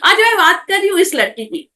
आज मैं बात कर रही हूँ इस लड़की की।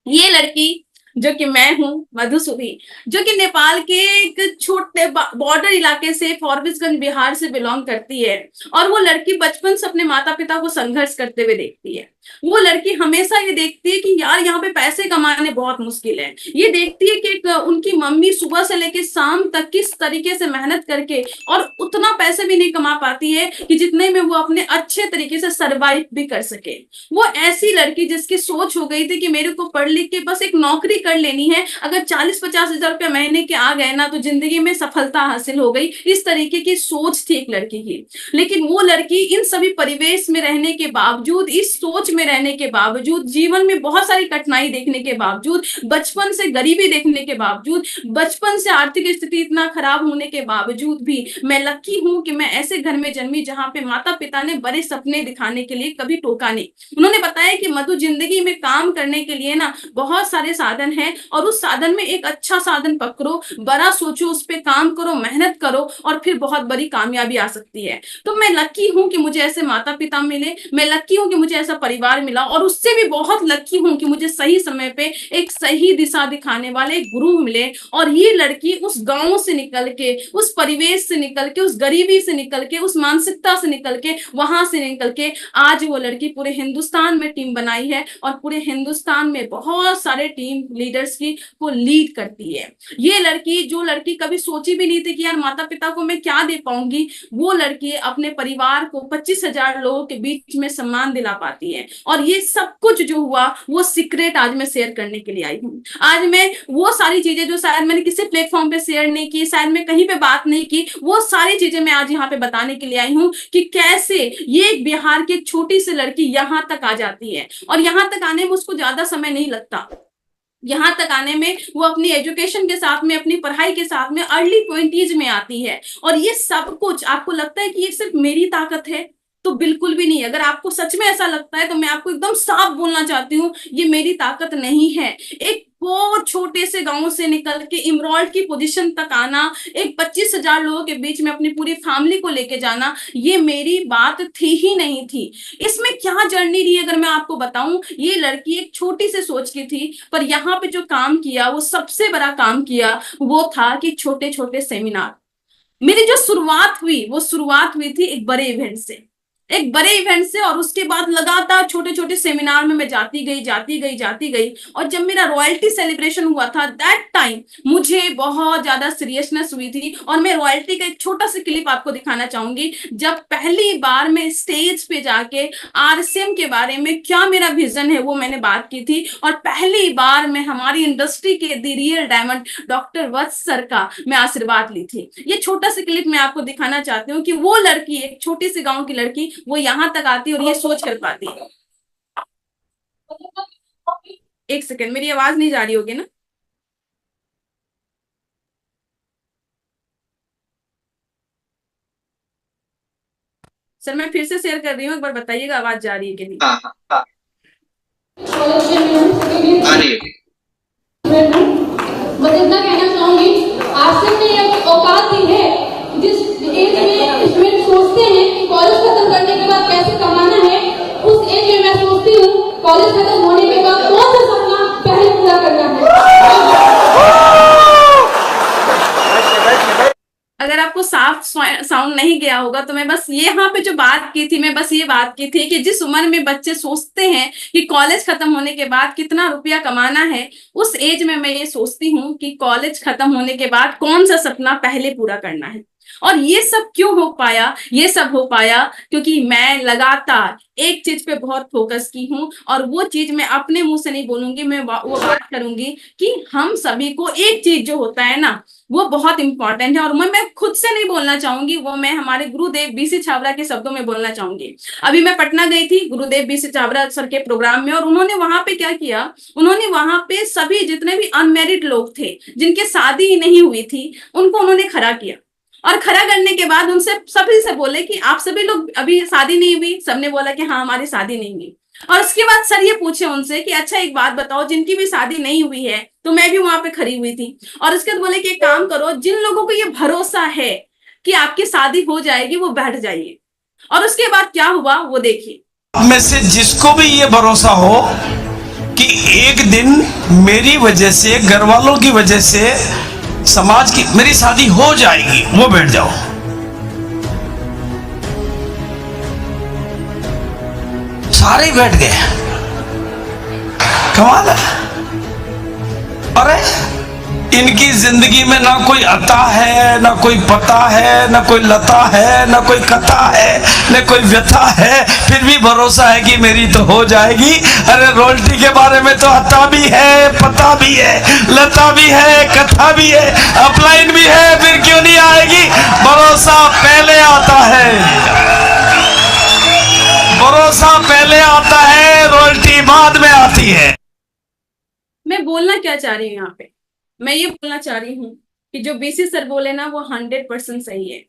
ये लड़की जो कि मैं हूँ, मधुसूरी, जो कि नेपाल के एक छोटे बॉर्डर इलाके से फॉरबिसगंज बिहार से बिलोंग करती है। और वो लड़की बचपन से अपने माता पिता को संघर्ष करते हुए देखती है। वो लड़की हमेशा ये देखती है कि यार यहाँ पे पैसे कमाने बहुत मुश्किल है। ये देखती है कि उनकी मम्मी सुबह से लेकर शाम तक किस तरीके से मेहनत करके और उतना पैसे भी नहीं कमा पाती है कि जितने में वो अपने अच्छे तरीके से सरवाइव भी कर सके। वो ऐसी लड़की जिसकी सोच हो गई थी कि मेरे को पढ़ लिख के बस एक नौकरी कर लेनी है, अगर 40-50 हजार रुपया महीने के आ गए ना तो जिंदगी में सफलता हासिल हो गई। इस तरीके की सोच थी एक लड़की की। लेकिन वो लड़की इन सभी परिवेश में रहने के बावजूद, इस सोच में रहने के बावजूद, जीवन में बहुत सारी कठिनाई देखने के बावजूद, बचपन से गरीबी देखने के बावजूद, बचपन से आर्थिक स्थिति इतना खराब होने के बावजूद भी मैं लकी हूं कि मैं ऐसे घर में जन्मी जहां पे माता पिता ने बड़े सपने दिखाने के लिए कभी टोका नहीं। उन्होंने बताया कि मधु, जिंदगी में काम करने के लिए ना बहुत सारे साधन हैं और उस साधन में एक अच्छा साधन पकड़ो, बड़ा सोचो, उस पर काम करो, मेहनत करो और फिर बहुत बड़ी कामयाबी आ सकती है। तो मैं लकी हूं कि मुझे ऐसे माता पिता मिले, मैं लकी हूं कि मुझे ऐसा परिवार मिला और उससे भी बहुत लकी हूं कि मुझे सही समय पे एक सही दिशा दिखाने वाले गुरु मिले। और ये लड़की उस गांव से निकल के, उस परिवेश से निकल के, उस गरीबी से निकल के, उस मानसिकता से निकल के, वहां से निकल के आज वो लड़की पूरे हिंदुस्तान में टीम बनाई है और पूरे हिंदुस्तान में बहुत सारे टीम लीडर्स की को लीड करती है। ये लड़की, जो लड़की कभी सोची भी नहीं थी कि यार माता पिता को मैं क्या दे पाऊंगी, वो लड़की अपने परिवार को 25,000 लोगों के बीच में सम्मान दिला पाती है। और ये सब कुछ जो हुआ वो सीक्रेट आज मैं शेयर करने के लिए आई हूँ। आज मैं वो सारी चीजें जो शायद मैंने किसी प्लेटफॉर्म पे शेयर नहीं की, शायद मैं कहीं पे बात नहीं की, वो सारी चीजें मैं आज यहाँ पे बताने के लिए आई हूँ कि कैसे ये बिहार की एक छोटी सी लड़की यहां तक आ जाती है। और यहां तक आने में उसको ज्यादा समय नहीं लगता। यहां तक आने में वो अपनी एजुकेशन के साथ में, अपनी पढ़ाई के साथ में अर्ली 20s में आती है। और ये सब कुछ आपको लगता है कि ये सिर्फ मेरी ताकत है, तो बिल्कुल भी नहीं। अगर आपको सच में ऐसा लगता है तो मैं आपको एकदम साफ बोलना चाहती हूँ, ये मेरी ताकत नहीं है। एक बहुत छोटे से गांव से निकल के इमरोल्ड की पोजीशन तक आना, एक 25,000 लोगों के बीच में अपनी पूरी फैमिली को लेके जाना, ये मेरी बात थी ही नहीं थी। इसमें क्या जर्नी रही अगर मैं आपको बताऊं, ये लड़की एक छोटी से सोच की थी, पर यहाँ पे जो काम किया, वो सबसे बड़ा काम किया, वो था कि छोटे छोटे सेमिनार। मेरी जो शुरुआत हुई वो शुरुआत हुई थी एक बड़े इवेंट से, एक बड़े इवेंट से। और उसके बाद लगातार छोटे छोटे सेमिनार में मैं जाती गई। और जब मेरा रॉयल्टी सेलिब्रेशन हुआ था, दैट टाइम मुझे बहुत ज्यादा सीरियसनेस हुई थी। और मैं रॉयल्टी का एक छोटा सा क्लिप आपको दिखाना चाहूंगी। जब पहली बार मैं स्टेज पे जाके आरसीएम के बारे में क्या मेरा विजन है वो मैंने बात की थी। और पहली बार मैं हमारी इंडस्ट्री के दी रियल डायमंड डॉक्टर वत्स सर का मैं आशीर्वाद ली थी। ये छोटा सा क्लिप मैं आपको दिखाना चाहती हूँ कि वो लड़की, एक छोटी सी गांव की लड़की, वो यहां तक आती है और ये सोच कर पाती है। एक सेकेंड, मेरी आवाज नहीं जा रही होगी ना? सर मैं फिर से शेयर कर रही हूँ, एक बार बताइएगा आवाज जा रही है कि नहीं। हाँ हाँ हाँ, आ रही है। बस इतना कहना चाहूंगी, आसिफ ने ये औकात दी है जिस एज में स्टूडेंट सोचते हैं कि कॉलेज खत्म करने के बाद कैसे कमाना है, उस एज में मैं सोचती हूँ कॉलेज खत्म होने के बाद कौन सा सपना पहले पूरा करना है। अगर आपको साफ साउंड नहीं गया होगा तो मैं बस ये यहाँ पे जो बात की थी, मैं बस ये बात की थी कि जिस उम्र में बच्चे सोचते हैं कि कॉलेज खत्म होने के बाद कितना रुपया कमाना है, उस एज में मैं ये सोचती हूँ कि कॉलेज खत्म होने के बाद कौन सा सपना पहले पूरा करना है। और ये सब क्यों हो पाया? ये सब हो पाया क्योंकि मैं लगातार एक चीज पे बहुत फोकस की हूँ। और वो चीज मैं अपने मुंह से नहीं बोलूंगी, मैं वो बात करूंगी कि हम सभी को एक चीज जो होता है ना, वो बहुत इंपॉर्टेंट है। और मैं खुद से नहीं बोलना चाहूंगी, वो मैं हमारे गुरुदेव बीसी छाबड़ा के शब्दों में बोलना चाहूंगी। अभी मैं पटना गई थी गुरुदेव बीसी छाबड़ा सर के प्रोग्राम में, और उन्होंने वहां पे क्या किया, उन्होंने वहां पे सभी जितने भी अनमेरिड लोग थे, जिनके शादी ही नहीं हुई थी, उनको उन्होंने खड़ा किया। और खड़ा करने के बाद उनसे सभी से बोले कि आप सभी लोग अभी शादी नहीं हुई? सबने बोला कि हाँ हमारी शादी नहीं हुई। और उसके बाद सर ये पूछे उनसे कि अच्छा एक बात बताओ, जिनकी भी शादी नहीं हुई है, तो मैं भी वहां पे खड़ी हुई थी। और उसके बाद बोले कि एक काम करो, जिन लोगों को ये भरोसा है कि आपकी शादी हो जाएगी वो बैठ जाइए। और उसके बाद क्या हुआ वो देखिए। में से जिसको भी ये भरोसा हो कि एक दिन मेरी वजह से, घर वालों की वजह से, समाज की मेरी शादी हो जाएगी, वो बैठ जाओ। सारे बैठ गए, कमाल है। अरे इनकी जिंदगी में ना कोई अता है, ना कोई पता है, ना कोई लता है, ना कोई कथा है, ना कोई व्यथा है, फिर भी भरोसा है कि मेरी तो हो जाएगी। अरे रॉयल्टी के बारे में तो अता भी है, पता भी है, लता भी है, कथा भी है, अपलाइन भी है, फिर क्यों नहीं आएगी? भरोसा पहले आता है, भरोसा पहले आता है, रॉयल्टी बाद में आती है। मैं बोलना क्या चाह रही हूँ यहाँ पे? मैं ये बोलना चाह रही हूँ कि जो बीसी सर बोले ना वो 100% सही है।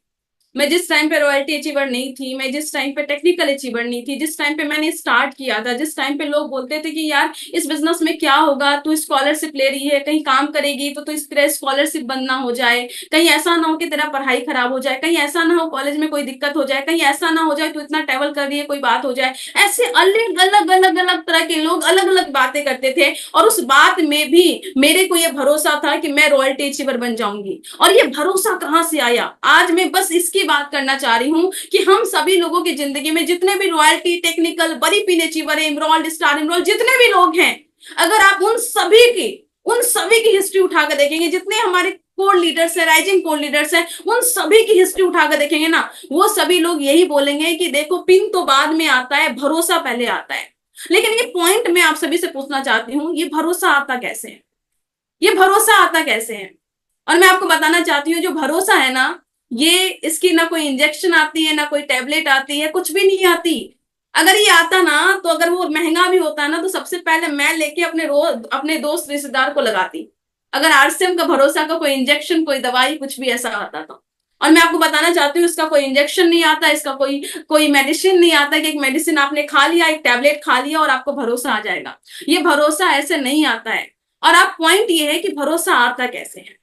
मैं जिस टाइम पे रॉयल्टी अचीवर नहीं थी, मैं जिस टाइम पे टेक्निकल अचीवर नहीं थी, जिस टाइम पे मैंने स्टार्ट किया था, जिस टाइम पे लोग बोलते थे कि यार इस बिजनेस में क्या होगा, तू स्कॉलरशिप ले रही है, कहीं काम करेगी तो इस तरह स्कॉलरशिप बंद ना हो जाए, कहीं ऐसा ना हो कि तेरा पढ़ाई खराब हो जाए, कहीं ऐसा ना हो कॉलेज में कोई दिक्कत हो जाए, कहीं ऐसा ना हो जाए तू इतना ट्रेवल कर रही है कोई बात हो जाए। ऐसे अलग अलग अलग अलग तरह के लोग अलग अलग बातें करते थे और उस बात में भी मेरे को ये भरोसा था कि मैं रॉयल्टी अचीवर बन जाऊंगी। और ये भरोसा कहां से आया? आज मैं बस इसकी बात करना चाह रही हूं कि हम सभी लोगों की जिंदगी में जितने भी रॉयल्टी, टेक्निकल, बड़ी pin achiever, emerald, star emerald, जितने भी लोग हैं, अगर आप उन सभी की हिस्ट्री उठाकर देखेंगे, जितने हमारे कोर लीडर्स है, राइजिंग कोर लीडर्स है, उन सभी की हिस्ट्री उठाकर देखेंगे ना, वो सभी लोग यही बोलेंगे कि देखो पिन तो बाद में आता है, भरोसा पहले आता है। लेकिन ये पॉइंट मैं आप सभी से पूछना चाहती हूँ, ये भरोसा आता कैसे है? ये भरोसा आता कैसे है? और मैं आपको बताना चाहती हूँ जो भरोसा है ना, ये इसकी ना कोई इंजेक्शन आती है, ना कोई टेबलेट आती है, कुछ भी नहीं आती। अगर ये आता ना तो अगर वो महंगा भी होता ना तो सबसे पहले मैं लेके अपने दोस्त रिश्तेदार को लगाती। अगर आरसीएम का भरोसा का कोई इंजेक्शन, कोई दवाई, कुछ भी ऐसा आता तो। और मैं आपको बताना चाहती हूँ इसका कोई इंजेक्शन नहीं आता, इसका कोई कोई मेडिसिन नहीं आता कि एक मेडिसिन आपने खा लिया, एक टैबलेट खा लिया और आपको भरोसा आ जाएगा। ये भरोसा ऐसे नहीं आता है। और आप पॉइंट ये है कि भरोसा आता कैसे है?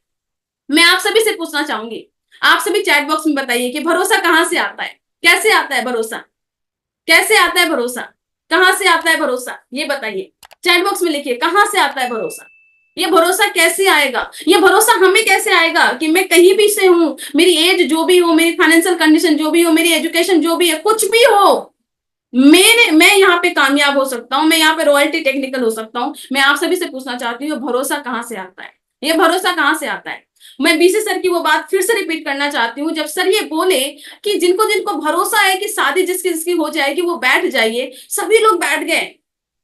मैं आप सभी से पूछना चाहूंगी, आप सभी चैट बॉक्स में बताइए कि भरोसा कहां से आता है? कैसे आता है भरोसा? कैसे आता है भरोसा? कहां से आता है भरोसा? ये बताइए, चैट बॉक्स में लिखिए कहां से आता है भरोसा। ये भरोसा कैसे आएगा? ये भरोसा हमें कैसे आएगा कि मैं कहीं भी से हूं, मेरी एज जो भी हो, मेरी फाइनेंशियल कंडीशन जो भी हो, मेरी एजुकेशन जो भी है, कुछ भी हो, मैं यहाँ पे कामयाब हो सकता हूँ, मैं यहाँ पे रॉयल्टी टेक्निकल हो सकता हूँ। मैं आप सभी से पूछना चाहती हूँ भरोसा कहां से आता है? ये भरोसा कहां से आता है? मैं बीसी सर की वो बात फिर से रिपीट करना चाहती हूँ, जब सर ये बोले कि जिनको जिनको भरोसा है कि शादी जिसकी जिसकी हो जाएगी वो बैठ जाइए, सभी लोग बैठ गए।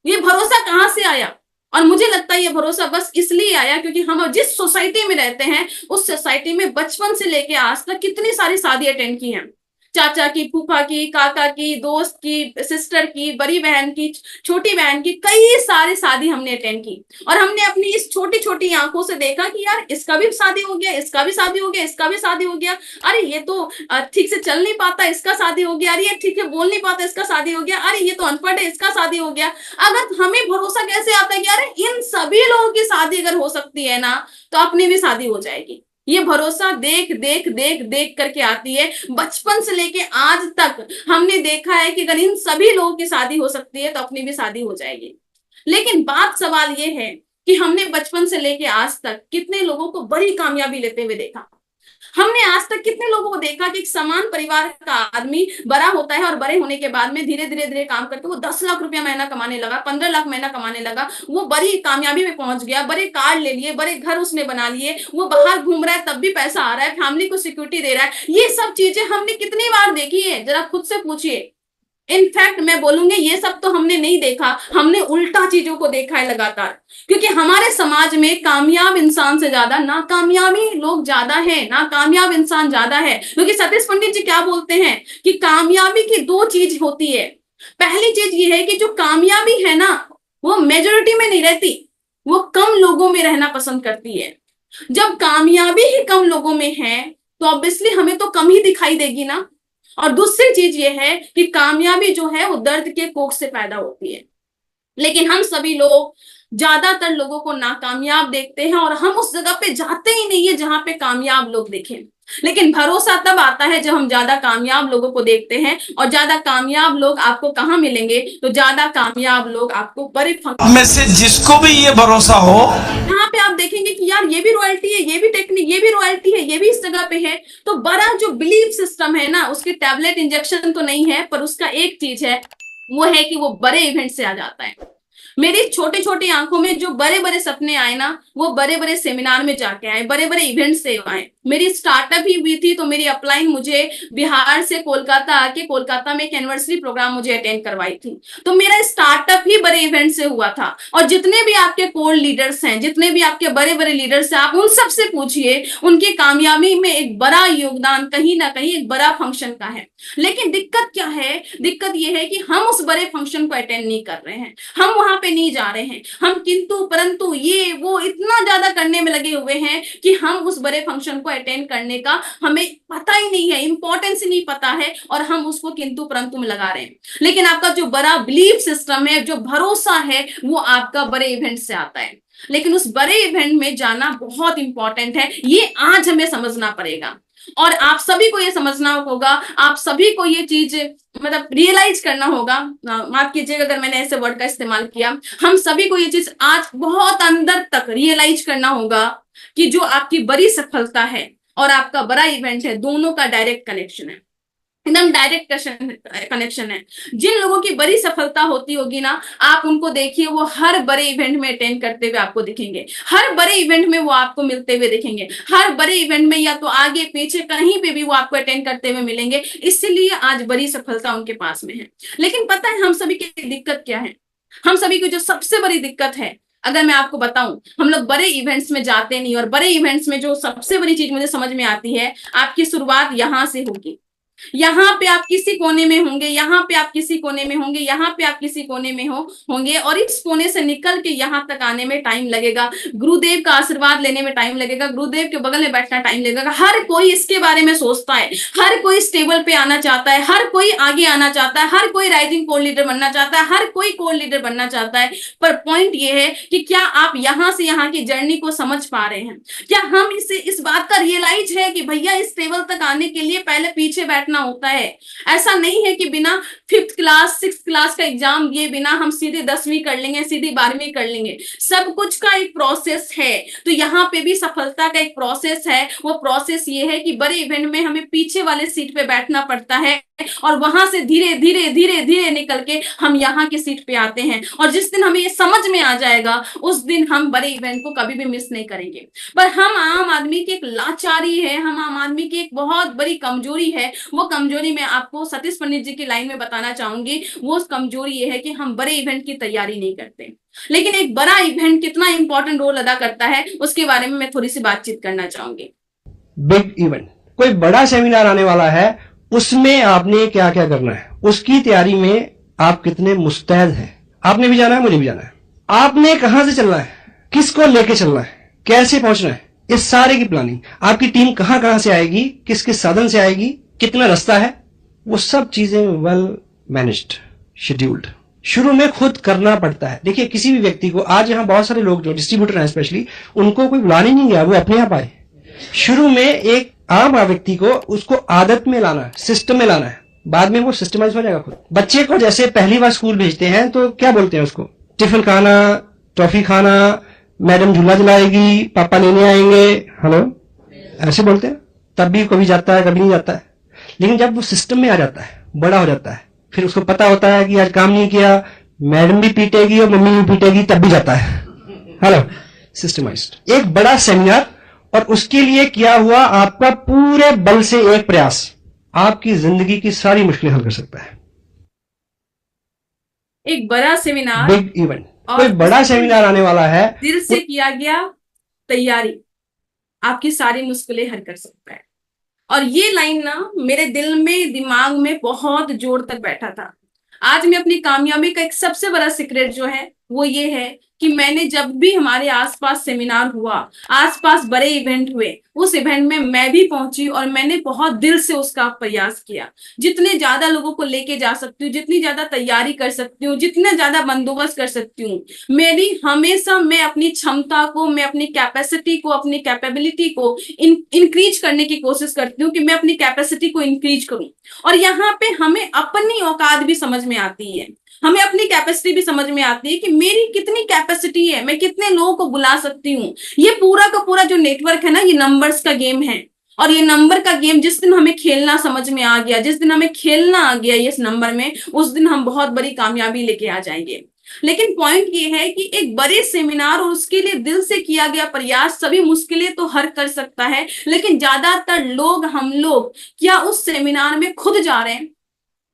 ये भरोसा कहां से आया? और मुझे लगता है ये भरोसा बस इसलिए आया क्योंकि हम जिस सोसाइटी में रहते हैं उस सोसाइटी में बचपन से लेके आज तक कितनी सारी शादी अटेंड की हैं। चाचा की, फूफा की, काका की, दोस्त की, सिस्टर की, बड़ी बहन की, छोटी बहन की, कई सारी शादी हमने अटेंड की। और हमने अपनी इस छोटी छोटी आंखों से देखा कि यार इसका भी शादी हो गया, इसका भी शादी हो गया, इसका भी शादी हो गया, अरे ये तो ठीक से चल नहीं पाता, इसका शादी हो गया, अरे ये ठीक से बोल नहीं पाता, इसका शादी हो गया, अरे ये तो अनपढ़ है, इसका शादी हो गया। अगर हमें भरोसा कैसे आता है कि अरे इन सभी लोगों की शादी अगर हो सकती है ना तो अपनी भी शादी हो जाएगी। ये भरोसा देख देख देख देख करके आती है। बचपन से लेके आज तक हमने देखा है कि अगर इन सभी लोगों की शादी हो सकती है तो अपनी भी शादी हो जाएगी। लेकिन बात सवाल ये है कि हमने बचपन से लेके आज तक कितने लोगों को बड़ी कामयाबी लेते हुए देखा। हमने आज तक कितने लोगों को देखा कि एक समान परिवार का आदमी बड़ा होता है और बड़े होने के बाद में धीरे धीरे धीरे काम करके वो 10 लाख रुपया महीना कमाने लगा, 15 लाख महीना कमाने लगा, वो बड़ी कामयाबी में पहुंच गया, बड़े कार ले लिए, बड़े घर उसने बना लिए, वो बाहर घूम रहा है तब भी पैसा आ रहा है, फैमिली को सिक्योरिटी दे रहा है। ये सब चीजें हमने कितनी बार देखी है, जरा खुद से पूछिए। इनफैक्ट मैं बोलूंगी ये सब तो हमने नहीं देखा, हमने उल्टा चीजों को देखा है लगातार। क्योंकि हमारे समाज में कामयाब इंसान से ज्यादा नाकामयाबी लोग ज्यादा है, नाकामयाब इंसान ज्यादा है। क्योंकि सतीश पंडित जी क्या बोलते हैं कि कामयाबी की दो चीज होती है। पहली चीज ये है कि जो कामयाबी है ना वो मेजोरिटी में नहीं रहती, वो कम लोगों में रहना पसंद करती है। जब कामयाबी ही कम लोगों में है तो ऑब्वियसली हमें तो कम ही दिखाई देगी ना। और दूसरी चीज ये है कि कामयाबी जो है वो दर्द के कोख से पैदा होती है। लेकिन हम सभी लोग ज्यादातर लोगों को नाकामयाब देखते हैं और हम उस जगह पे जाते ही नहीं है जहां पे कामयाब लोग देखें। लेकिन भरोसा तब आता है जब हम ज्यादा कामयाब लोगों को देखते हैं, और ज्यादा कामयाब लोग आपको कहाँ मिलेंगे, तो ज्यादा कामयाब लोग आपको बड़े में से जिसको भी ये भरोसा हो, यहाँ पे आप देखेंगे कि यार ये भी रॉयल्टी है, ये भी टेक्निक, ये भी रॉयल्टी है, ये भी इस जगह पे है। तो बड़ा जो बिलीफ सिस्टम है ना, उसकी टैबलेट इंजेक्शन तो नहीं है, पर उसका एक चीज है, वो है कि वो बड़े इवेंट से आ जाता है। मेरी छोटी छोटी आंखों में जो बड़े बड़े सपने आए ना, वो बड़े बड़े सेमिनार में जाके आए, बड़े बड़े इवेंट से आए। मेरी स्टार्टअप ही हुई थी, तो मेरी अपलाइन मुझे बिहार से कोलकाता आके कोलकाता में एक एनिवर्सरी प्रोग्राम मुझे अटेंड करवाई थी। तो मेरा स्टार्टअप ही बड़े इवेंट से हुआ था। और जितने भी आपके कोर लीडर्स हैं, जितने भी आपके बड़े बड़े लीडर्स हैं, आप उन सबसे पूछिए, उनकी कामयाबी में एक बड़ा योगदान कहीं ना कहीं एक बड़ा फंक्शन का है। लेकिन दिक्कत क्या है? दिक्कत यह है कि हम उस बड़े फंक्शन को अटेंड नहीं कर रहे हैं, हम वहां पे नहीं जा रहे हैं। हम किंतु परंतु ये वो इतना ज्यादा करने में लगे हुए हैं कि हम उस बड़े फंक्शन को अटेंड करने का हमें पता ही नहीं है, इंपॉर्टेंस ही नहीं पता है, और हम उसको किंतु परंतु में लगा रहे हैं। लेकिन आपका जो बड़ा बिलीफ सिस्टम है, जो भरोसा है, वो आपका बड़े इवेंट से आता है। लेकिन उस बड़े इवेंट में जाना बहुत इंपॉर्टेंट है, ये आज हमें समझना पड़ेगा। और आप सभी को ये समझना होगा, आप सभी को ये चीज मतलब रियलाइज करना होगा। माफ कीजिएगा अगर मैंने ऐसे वर्ड का इस्तेमाल किया। हम सभी को ये चीज आज बहुत अंदर तक रियलाइज करना होगा कि जो आपकी बड़ी सफलता है और आपका बड़ा इवेंट है, दोनों का डायरेक्ट कनेक्शन है, एकदम डायरेक्ट कनेक्शन है। जिन लोगों की बड़ी सफलता होती होगी ना, आप उनको देखिए, वो हर बड़े इवेंट में अटेंड करते हुए आपको दिखेंगे, हर बड़े इवेंट में वो आपको मिलते हुए दिखेंगे, हर बड़े इवेंट में या तो आगे पीछे कहीं पे भी वो आपको अटेंड करते हुए मिलेंगे। इसलिए आज बड़ी सफलता उनके पास में है। लेकिन पता है हम सभी की दिक्कत क्या है? हम सभी की जो सबसे बड़ी दिक्कत है, अगर मैं आपको बताऊं, हम लोग बड़े इवेंट्स में जाते नहीं। और बड़े इवेंट्स में जो सबसे बड़ी चीज मुझे समझ में आती है, आपकी शुरुआत यहां से होगी। यहाँ पे आप किसी कोने में होंगे, यहाँ पे आप किसी कोने में होंगे, यहाँ पे आप किसी कोने में होंगे, और इस कोने से निकल के यहाँ तक आने में टाइम लगेगा। गुरुदेव का आशीर्वाद लेने में टाइम लगेगा, गुरुदेव के बगल में बैठना टाइम लगेगा। हर कोई इसके बारे में सोचता है, हर कोई इस टेबल पे आना चाहता है, हर कोई आगे आना चाहता है, हर कोई राइजिंग कोर लीडर बनना चाहता है, हर कोई कोर लीडर बनना चाहता है। पर पॉइंट ये है कि क्या आप यहाँ से यहाँ की जर्नी को समझ पा रहे हैं? क्या हम इस बात का रियलाइज है कि भैया इस टेबल तक आने के लिए पहले पीछे बैठना होता है। ऐसा नहीं है कि बिना 5th क्लास 6th क्लास का एग्जाम दिए बिना हम सीधे 10वीं कर लेंगे, सीधी 12वीं कर लेंगे। सब कुछ का एक प्रोसेस है। तो यहाँ पे भी सफलता का एक प्रोसेस है। वो प्रोसेस ये है कि बड़े इवेंट में हमें पीछे वाले सीट पे बैठना पड़ता है, और वहां से धीरे धीरे धीरे धीरे निकल के हम यहाँ की सीट पे आते हैं। और जिस दिन हमें ये समझ में आ जाएगा, उस दिन हम बड़े इवेंट को कभी भी मिस नहीं करेंगे। पर हम आम आदमी की एक लाचारी है, हम आम आदमी की एक बहुत बड़ी कमजोरी है। वो कमजोरी मैं आपको सतीश पंडित जी की लाइन में बताना चाहूंगी। वो कमजोरी ये है कि हम बड़े इवेंट की तैयारी नहीं करते। लेकिन एक बड़ा इवेंट कितना इंपॉर्टेंट रोल अदा करता है, उसके बारे में मैं थोड़ी सी बातचीत करना चाहूंगी। बिग इवेंट, कोई बड़ा सेमिनार आने वाला है, उसमें आपने क्या क्या करना है, उसकी तैयारी में आप कितने मुस्तैद हैं। आपने भी जाना है, मुझे भी जाना है। आपने कहां से चलना है, किसको लेके चलना है, कैसे पहुंचना है, इस सारे की प्लानिंग, आपकी टीम कहां कहां से आएगी, किस किस साधन से आएगी, कितना रास्ता है, वो सब चीजें वेल मैनेज्ड, शेड्यूल्ड शुरू में खुद करना पड़ता है। देखिए किसी भी व्यक्ति को, आज यहां बहुत सारे लोग जो डिस्ट्रीब्यूटर हैं स्पेशली, उनको कोई बुलाने नहीं गया, वो अपने आप आए। शुरू में एक आम व्यक्ति को उसको आदत में लाना है, सिस्टम में लाना है, बाद में वो सिस्टमाइज हो जाएगा खुद। बच्चे को जैसे पहली बार स्कूल भेजते हैं तो क्या बोलते हैं उसको, टिफिन खाना, टॉफी खाना, मैडम झूला दिलाएगी, पापा लेने आएंगे, हेलो, ऐसे बोलते हैं। तब भी कभी जाता है, कभी नहीं जाता है। लेकिन जब वो सिस्टम में आ जाता है, बड़ा हो जाता है, फिर उसको पता होता है कि आज काम नहीं किया, मैडम भी पीटेगी और मम्मी भी पीटेगी, तब भी जाता है। Hello, systemised. एक बड़ा सेमिनार और उसके लिए किया हुआ आपका पूरे बल से एक प्रयास आपकी जिंदगी की सारी मुश्किलें हल कर सकता है। एक बड़ा सेमिनार, बिग इवेंट, कोई बड़ा सेमिनार आने वाला है, दिल से किया गया तैयारी आपकी सारी मुश्किलें हल कर सकता है। और ये लाइन ना मेरे दिल में, दिमाग में बहुत जोर तक बैठा था। आज मैं अपनी कामयाबी का एक सबसे बड़ा सीक्रेट जो है वो ये है कि मैंने जब भी हमारे आसपास सेमिनार हुआ, आसपास बड़े इवेंट हुए, उस इवेंट में मैं भी पहुंची और मैंने बहुत दिल से उसका प्रयास किया। जितने ज्यादा लोगों को लेके जा सकती हूँ, जितनी ज्यादा तैयारी कर सकती हूँ, जितना ज्यादा बंदोबस्त कर सकती हूँ, मेरी हमेशा मैं अपनी क्षमता को, मैं अपनी कैपेसिटी को, अपनी कैपेबिलिटी को इंक्रीज करने की कोशिश करती हूँ कि मैं अपनी कैपेसिटी को इंक्रीज करूं। और यहाँ पे हमें अपनी औकात भी समझ में आती है, हमें अपनी कैपेसिटी भी समझ में आती है कि मेरी कितनी कैपेसिटी है, मैं कितने लोगों को बुला सकती हूँ। ये पूरा का पूरा जो नेटवर्क है ना, ये नंबर्स का गेम है। और ये नंबर का गेम जिस दिन हमें खेलना समझ में आ गया, जिस दिन हमें खेलना आ गया इस नंबर में, उस दिन हम बहुत बड़ी कामयाबी लेके आ जाएंगे। लेकिन पॉइंट ये है कि एक बड़े सेमिनार और उसके लिए दिल से किया गया प्रयास सभी मुश्किलें तो हर कर सकता है, लेकिन ज्यादातर लोग, हम लोग क्या उस सेमिनार में खुद जा रहे हैं,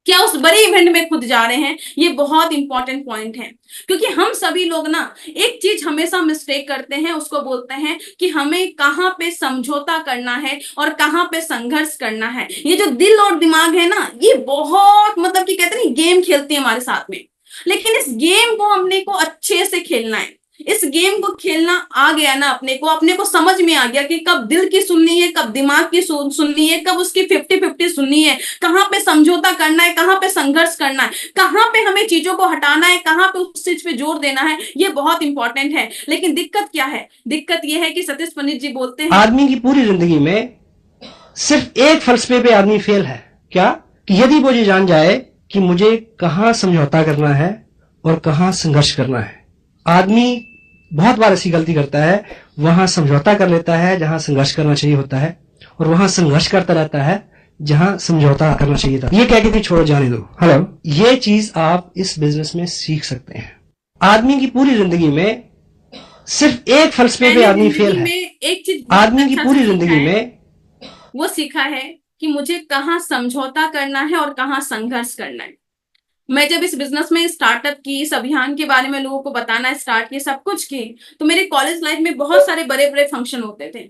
क्या उस बड़े इवेंट में खुद जा रहे हैं? ये बहुत इंपॉर्टेंट पॉइंट है। क्योंकि हम सभी लोग ना एक चीज हमेशा मिस्टेक करते हैं, उसको बोलते हैं कि हमें कहाँ पे समझौता करना है और कहाँ पे संघर्ष करना है। ये जो दिल और दिमाग है ना, ये बहुत मतलब कि कहते हैं गेम खेलती है हमारे साथ में। लेकिन इस गेम को हमने को अच्छे से खेलना है। इस गेम को खेलना आ गया ना अपने को समझ में आ गया कि कब दिल की सुननी है, कब दिमाग की सुननी है, कब उसकी 50-50 सुननी है, कहाँ पे समझौता करना है, कहाँ पे संघर्ष करना है, कहाँ पे हमें चीजों को हटाना है, कहाँ पे उस चीज पे जोर देना है। ये बहुत इंपॉर्टेंट है। लेकिन दिक्कत क्या है? दिक्कत ये है कि सतीश पंडित जी बोलते हैं, आदमी की पूरी जिंदगी में सिर्फ एक फलसफे पे आदमी फेल है, क्या? कि यदि वो ये जान जाए कि मुझे कहां समझौता करना है और कहां संघर्ष करना है। आदमी बहुत बार ऐसी गलती करता है, वहां समझौता कर लेता है जहां संघर्ष करना चाहिए होता है, और वहां संघर्ष करता रहता है जहां समझौता करना चाहिए था। ये कह के कि छोड़ो जाने दो। हेलो, ये चीज आप इस बिजनेस में सीख सकते हैं। आदमी की पूरी जिंदगी में सिर्फ एक फलसफे पे आदमी फेल है। एक चीज आदमी की पूरी जिंदगी में वो सीखा है कि मुझे कहाँ समझौता करना है और कहाँ संघर्ष करना है। मैं जब इस बिजनेस में स्टार्टअप की, इस अभियान के बारे में लोगों को बताना स्टार्ट की, सब कुछ की, तो मेरे कॉलेज लाइफ में बहुत सारे बड़े बड़े फंक्शन होते थे।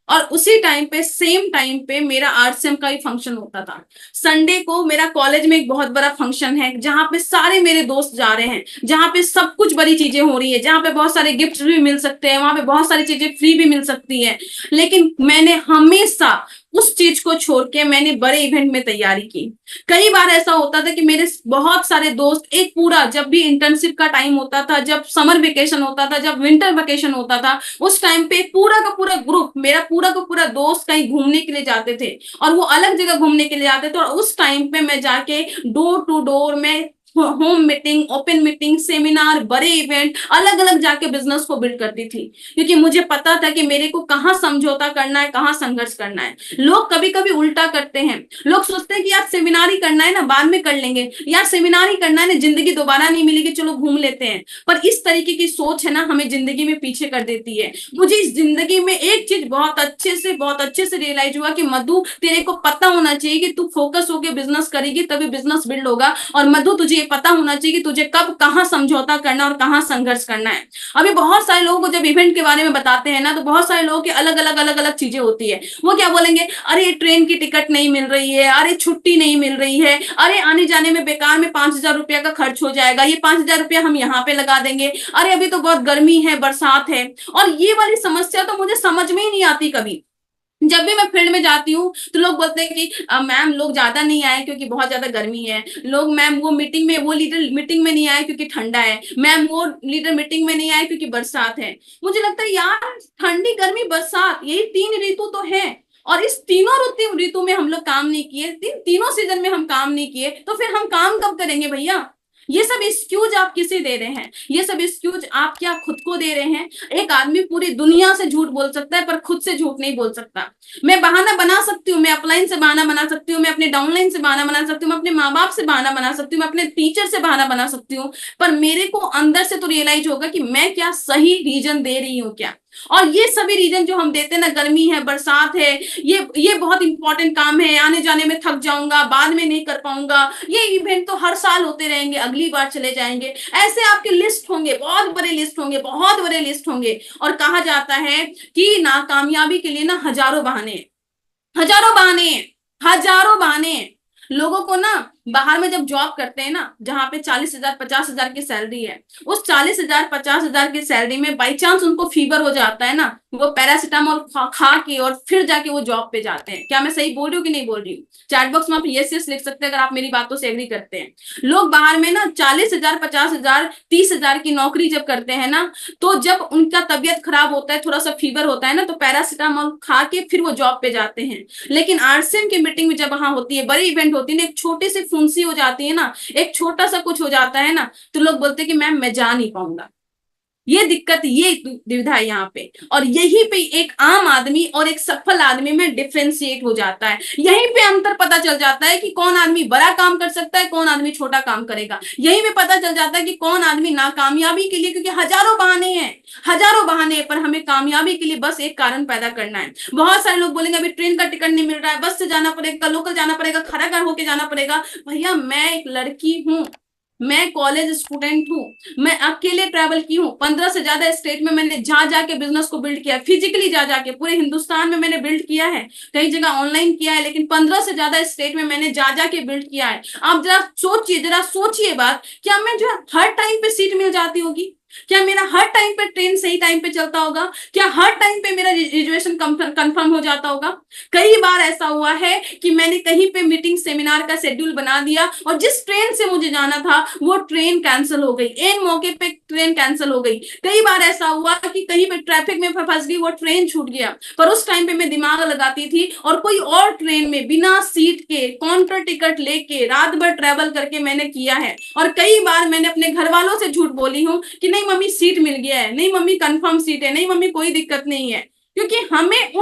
और उसी टाइम पे, सेम टाइम पे मेरा आरसीएम का भी फंक्शन होता था। संडे को मेरा कॉलेज में एक बहुत बड़ा फंक्शन है जहां पे सारे मेरे दोस्त जा रहे हैं, जहां पे सब कुछ बड़ी चीजें हो रही है, जहां पे बहुत सारे गिफ्ट भी मिल सकते हैं, वहां पे बहुत सारी चीजें फ्री भी मिल सकती है। लेकिन मैंने हमेशा उस चीज को छोड़ के मैंने बड़े इवेंट में तैयारी की। कई बार ऐसा होता था कि मेरे बहुत सारे दोस्त एक पूरा, जब भी इंटर्नशिप का टाइम होता था, जब समर वेकेशन होता था, जब विंटर वेकेशन होता था, उस टाइम पे पूरा का पूरा ग्रुप, मेरा पूरा का पूरा दोस्त कहीं घूमने के लिए जाते थे और वो अलग जगह घूमने के लिए जाते थे। और उस टाइम पे मैं जाके डोर टू डोर में home meeting, open meeting, seminar, बड़े इवेंट अलग अलग जाके बिजनेस को बिल्ड करती थी। क्योंकि मुझे पता था कि मेरे को कहाँ समझौता करना है, कहाँ संघर्ष करना है। लोग कभी कभी उल्टा करते हैं। लोग सोचते हैं कि यार सेमिनार ही करना है ना, बाद में कर लेंगे, यार सेमिनार ही करना है ना, जिंदगी दोबारा नहीं मिलेगी, चलो घूम लेते हैं। पर इस तरीके की सोच है ना, हमें जिंदगी में पीछे कर देती है। मुझे इस जिंदगी में एक चीज बहुत अच्छे से रियलाइज हुआ कि मधु, तेरे को पता होना चाहिए कि तू फोकस होकर बिजनेस करेगी तभी बिजनेस बिल्ड होगा। और मधु, तुझे पता होना चाहिए कि तुझे कब कहां समझौता करना और कहां संघर्ष करना है। अभी बहुत सारे लोगों को जब इवेंट के बारे में बताते हैं ना, तो बहुत सारे लोगों की अलग अलग चीजें होती है। वो क्या बोलेंगे, अरे ट्रेन की टिकट नहीं मिल रही है, अरे छुट्टी नहीं मिल रही है, अरे आने जाने में बेकार में 5,000 रुपया का खर्च हो जाएगा, ये 5,000 रुपया हम यहाँ पे लगा देंगे, अरे अभी तो बहुत गर्मी है, बरसात है। और ये वाली समस्या तो मुझे समझ में ही नहीं आती कभी। जब भी मैं फील्ड में जाती हूँ तो लोग बोलते हैं कि मैम लोग ज्यादा नहीं आए क्योंकि बहुत ज्यादा गर्मी है, लोग मैम वो मीटिंग में, वो लीडर मीटिंग में नहीं आए क्योंकि ठंडा है, मैम वो लीडर मीटिंग में नहीं आए क्योंकि बरसात है। मुझे लगता है यार, ठंडी, गर्मी, बरसात, यही 3 ऋतु तो है। और इस तीनों ऋतु में हम लोग काम नहीं किए, तीनों सीजन में हम काम नहीं किए, तो फिर हम काम कब करेंगे भैया? ये सब एक्सक्यूज आप किसे दे रहे हैं? ये सब एक्सक्यूज आप क्या खुद को दे रहे हैं? एक आदमी पूरी दुनिया से झूठ बोल सकता है पर खुद से झूठ नहीं बोल सकता। मैं बहाना बना सकती हूँ, मैं अपलाइन से बहाना बना सकती हूँ, मैं अपने डाउनलाइन से बहाना बना सकती हूँ, मैं अपने माँ बाप से बहाना बना सकती हूँ, मैं अपने टीचर से बहाना बना सकती हूँ, पर मेरे को अंदर से तो रियलाइज होगा कि मैं क्या सही रीजन दे रही हूँ क्या। और ये सभी रीजन जो हम देते हैं ना, गर्मी है, बरसात है, ये बहुत इंपॉर्टेंट काम है, आने जाने में थक जाऊंगा, बाद में नहीं कर पाऊंगा, ये इवेंट तो हर साल होते रहेंगे, अगली बार चले जाएंगे, ऐसे आपके लिस्ट होंगे, बहुत बड़े लिस्ट होंगे, बहुत बड़े लिस्ट होंगे। और कहा जाता है कि नाकामयाबी के लिए ना हजारों बहाने, हजारों बहाने, हजारों बहाने। लोगों को ना बाहर में जब जॉब करते हैं ना, जहां पे 40,000 50,000 की सैलरी है, उस 40,000 50,000 की सैलरी में बाई चांस उनको फीवर हो जाता है ना, वो पैरासिटामोल खा के और फिर जाके वो जॉब पे जाते हैं। क्या मैं सही बोल रही हूँ कि नहीं बोल रही हूँ? चैट बॉक्स में आप यस लिख सकते हैं अगर आप मेरी बातों से एग्री करते हैं। लोग बाहर में ना 40,000 50,000 30,000 की नौकरी जब करते हैं ना, तो जब उनका तबियत खराब होता है, थोड़ा सा फीवर होता है ना, तो पैरासिटामोल खा के फिर वो जॉब पे जाते हैं। लेकिन आरसीएम की मीटिंग में जब वहां होती है, बड़ी इवेंट होती है ना, एक छोटी सी फुंसी हो जाती है ना, एक छोटा सा कुछ हो जाता है ना, तो लोग बोलते हैं कि मैम मैं जा नहीं पाऊंगा। ये दिक्कत, ये दुविधा है यहाँ पे। और यहीं पे एक आम आदमी और एक सफल आदमी में डिफ्रेंशिएट हो जाता है। यहीं पे अंतर पता चल जाता है कि कौन आदमी बड़ा काम कर सकता है, कौन आदमी छोटा काम करेगा। यहीं पे पता चल जाता है कि कौन आदमी नाकामयाबी के लिए, क्योंकि हजारों बहाने हैं, हजारों बहाने हैं, पर हमें कामयाबी के लिए बस एक कारण पैदा करना है। बहुत सारे लोग बोलेंगे अभी ट्रेन का टिकट नहीं मिल रहा है, बस से जाना पड़ेगा, लोकल जाना पड़ेगा, खड़ा कर होके जाना पड़ेगा। भैया मैं एक लड़की हूं, मैं कॉलेज स्टूडेंट हूं, मैं अकेले ट्रैवल की हूं। 15 से ज्यादा स्टेट में मैंने जा जाके बिजनेस को बिल्ड किया, फिजिकली जा जाके पूरे हिंदुस्तान में मैंने बिल्ड किया है, कई जगह ऑनलाइन किया है, लेकिन 15 से ज्यादा स्टेट में मैंने जा जाके बिल्ड किया है। आप जरा सोचिए बात, क्या मैं जो हर टाइम पे सीट मिल जाती होगी? क्या मेरा हर टाइम पे ट्रेन सही टाइम पे चलता होगा? क्या हर टाइम पे मेरा रिजर्वेशन कंफर्म हो जाता होगा? कई बार ऐसा हुआ है कि मैंने कहीं पे मीटिंग सेमिनार का शेड्यूल बना दिया और जिस ट्रेन से मुझे जाना था वो ट्रेन कैंसिल हो गई, एन मौके पे ट्रेन कैंसिल हो गई। कई बार ऐसा हुआ कि कहीं पे ट्रैफिक में फंस गई, वो ट्रेन छूट गया, पर उस टाइम पे मैं दिमाग लगाती थी और कोई और ट्रेन में बिना सीट के काउंटर टिकट लेके रात भर ट्रेवल करके मैंने किया है। और कई बार मैंने अपने घर वालों से झूठ बोली हूँ कि नहीं मम्मी सीट मिल गया है, नहीं मम्मी कंफर्म सीट है, नहीं मम्मी कोई दिक्कत नहीं है, क्योंकि हमें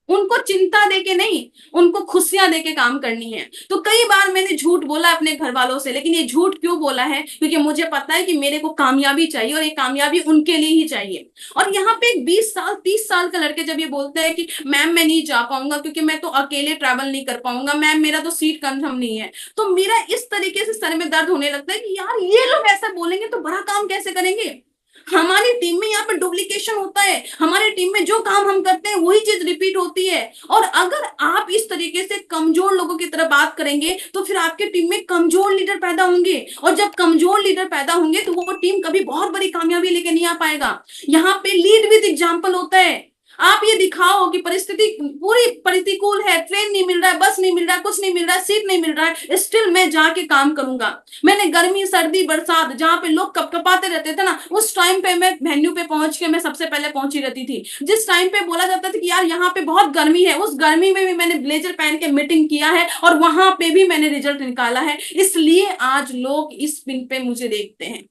उनको चिंता देके नहीं, उनको खुशियां देके काम करनी है। तो कई बार मैंने झूठ बोला अपने घर वालों से, लेकिन ये झूठ क्यों बोला है? क्योंकि मुझे पता है कि मेरे को कामयाबी चाहिए और ये कामयाबी उनके लिए ही चाहिए। और यहाँ पे 20 साल 30 साल का लड़के जब ये बोलते हैं कि मैम मैं नहीं जा पाऊंगा क्योंकि मैं तो अकेले ट्रैवल नहीं कर पाऊंगा, मैम मेरा तो सीट कंफर्म नहीं है, तो मेरा इस तरीके से सर में दर्द होने लगता है कि यार ये लोग ऐसा बोलेंगे तो बड़ा काम कैसे करेंगे? हमारी टीम में यहाँ पे डुप्लीकेशन होता है, हमारे टीम में जो काम हम करते हैं वही चीज रिपीट होती है। और अगर आप इस तरीके से कमजोर लोगों की तरह बात करेंगे तो फिर आपके टीम में कमजोर लीडर पैदा होंगे, और जब कमजोर लीडर पैदा होंगे तो वो टीम कभी बहुत बड़ी कामयाबी लेके नहीं आ पाएगा। यहाँ पे लीड विद एग्जाम्पल होता है। आप ये दिखाओ कि परिस्थिति पूरी प्रतिकूल है, ट्रेन नहीं मिल रहा है, बस नहीं मिल रहा है, कुछ नहीं मिल रहा है, सीट नहीं मिल रहा है, स्टिल मैं जाके काम करूंगा। मैंने गर्मी सर्दी बरसात जहां पे लोग कपकपाते रहते थे ना, उस टाइम पे मैं वेन्यू पे पहुंच के मैं सबसे पहले पहुंची रहती थी। जिस टाइम पे बोला जाता था कि यार यहाँ पे बहुत गर्मी है, उस गर्मी में भी मैंने ब्लेजर पहन के मीटिंग किया है और वहां पे भी मैंने रिजल्ट निकाला है। इसलिए आज लोग इस पिन पे मुझे देखते हैं।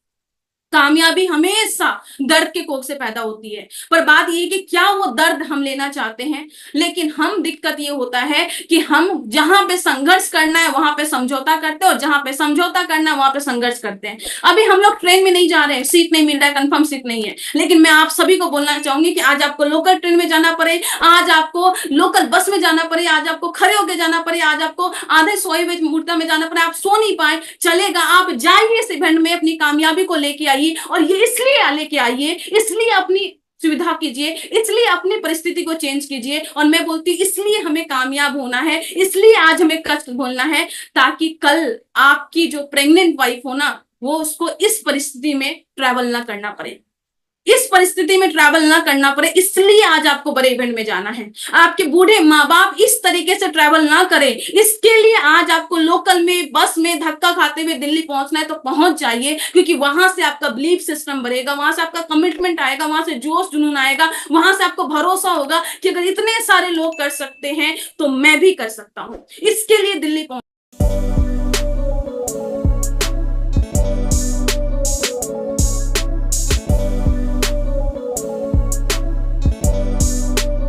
कामयाबी हमेशा दर्द के कोख से पैदा होती है, पर बात ये कि क्या वो दर्द हम लेना चाहते हैं। लेकिन हम दिक्कत ये होता है कि हम जहां पे संघर्ष करना है वहां पे समझौता करते हैं, और जहां पे समझौता करना है वहां पे संघर्ष करते हैं। अभी हम लोग ट्रेन में नहीं जा रहे हैं, सीट नहीं मिल रहा है, कंफर्म सीट नहीं है, लेकिन मैं आप सभी को बोलना चाहूंगी कि आज आपको लोकल ट्रेन में जाना पड़े, आज आपको लोकल बस में जाना पड़े, आज आपको खड़े होकर जाना पड़े, आज आपको आधे सोए हुए मुहूर्त में जाना पड़े, आप सो नहीं पाए, चलेगा, आप जाइए इस इवेंट में, अपनी कामयाबी को लेके आइए। और ये इसलिए लेके आइए, इसलिए अपनी सुविधा कीजिए, इसलिए अपनी परिस्थिति को चेंज कीजिए। और मैं बोलती हूँ इसलिए हमें कामयाब होना है, इसलिए आज हमें कष्ट बोलना है, ताकि कल आपकी जो प्रेग्नेंट वाइफ हो ना, वो उसको इस परिस्थिति में ट्रैवल ना करना पड़े, इस परिस्थिति में ट्रैवल ना करना पड़े। इसलिए आज आपको बड़े इवेंट में जाना है। आपके बूढ़े माँ बाप इस तरीके से ट्रैवल ना करें, इसके लिए आज आपको लोकल में बस में धक्का खाते हुए दिल्ली पहुंचना है तो पहुंच जाइए, क्योंकि वहां से आपका बिलीफ सिस्टम बढ़ेगा, वहां से आपका कमिटमेंट आएगा, वहां से जोश जुनून आएगा, वहां से आपको भरोसा होगा कि अगर इतने सारे लोग कर सकते हैं तो मैं भी कर सकता हूं। इसके लिए दिल्ली पहुंच